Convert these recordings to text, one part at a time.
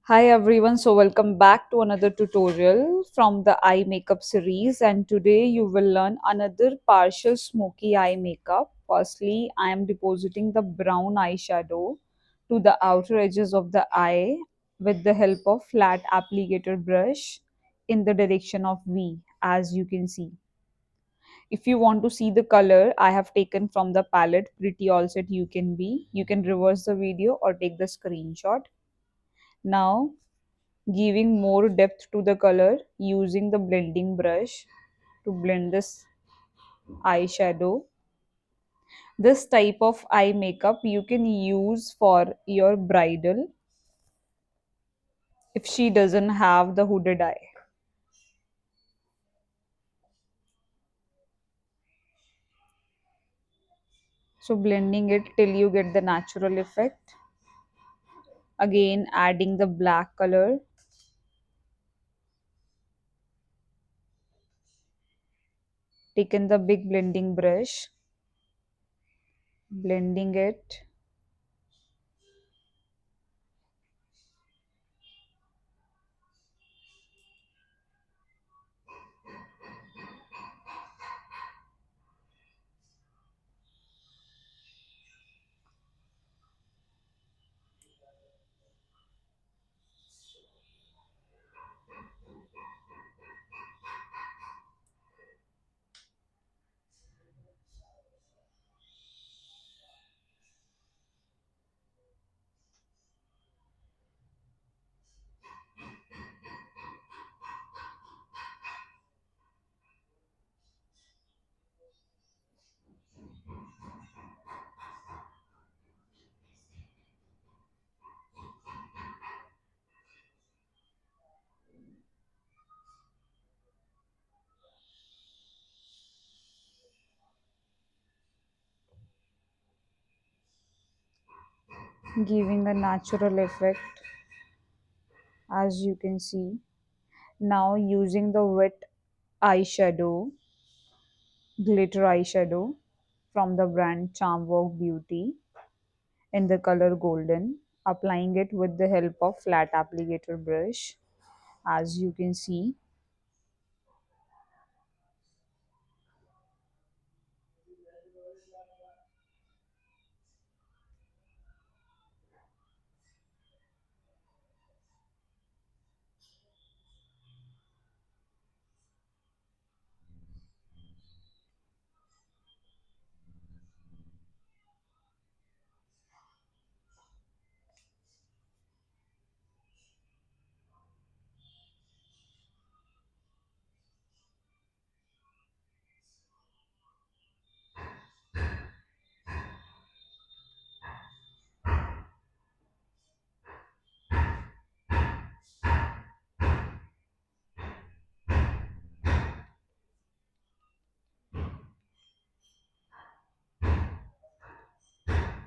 Hi everyone, so welcome back to another tutorial from the eye makeup series, and today you will learn another partial smoky eye makeup. Firstly, I am depositing the brown eyeshadow to the outer edges of the eye with the help of flat applicator brush in the direction of V, as you can see. If you want to see the color I have taken from the palette Pretty All Set UCANBE, you can reverse the video or take the screenshot. Now giving more depth to the color using the blending brush to blend this eyeshadow. This type of eye makeup you can use for your bridal if she doesn't have the hooded eye. So blending it till you get the natural effect. Again adding the black color, taken the big blending brush, blending it. Giving a natural effect, as you can see. Now using the wet eyeshadow, glitter eyeshadow from the brand Charmwork Beauty in the color golden, applying it with the help of flat applicator brush, as you can see.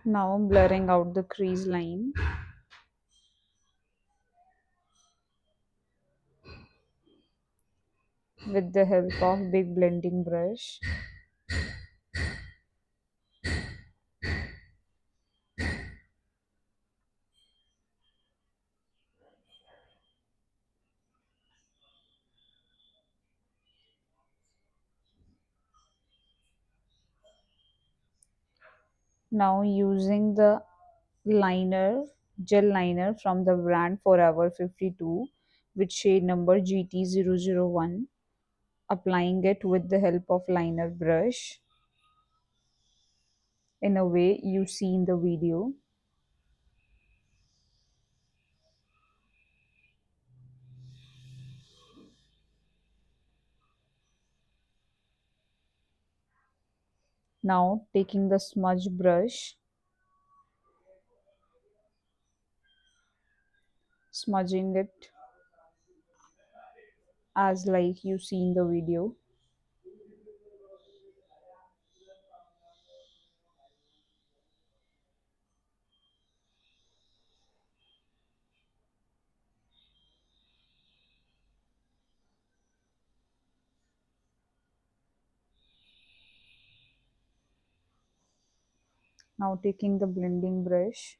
Now blurring out the crease line. With the help of big blending brush. Now using the liner, gel liner from the brand Forever 52 with shade number GT001, applying it with the help of liner brush in a way you see in the video. Now taking the smudge brush, smudging it as like you see in the video. Now taking the blending brush,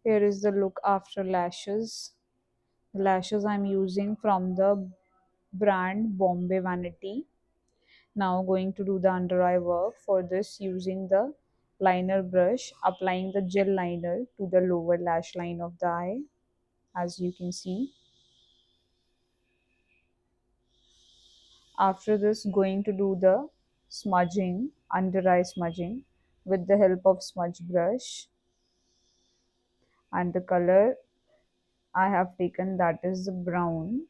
Here is the look after lashes. The lashes I'm using from the brand Bombay Vanity. Now going to do the under eye work. For this, using the liner brush, applying the gel liner to the lower lash line of the eye, as you can see. After this, going to do the smudging, under eye smudging, with the help of smudge brush, and the color I have taken, that is the brown.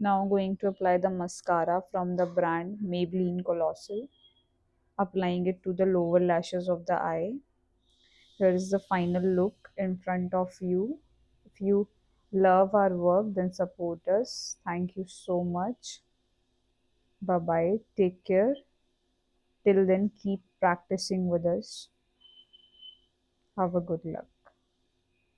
Now going to apply the mascara from the brand Maybelline Colossal, applying it to the lower lashes of the eye. Here is the final look in front of you. If you love our work, then support us. Thank you so much. Bye bye. Take care. Till then, keep practicing with us. Have a good luck.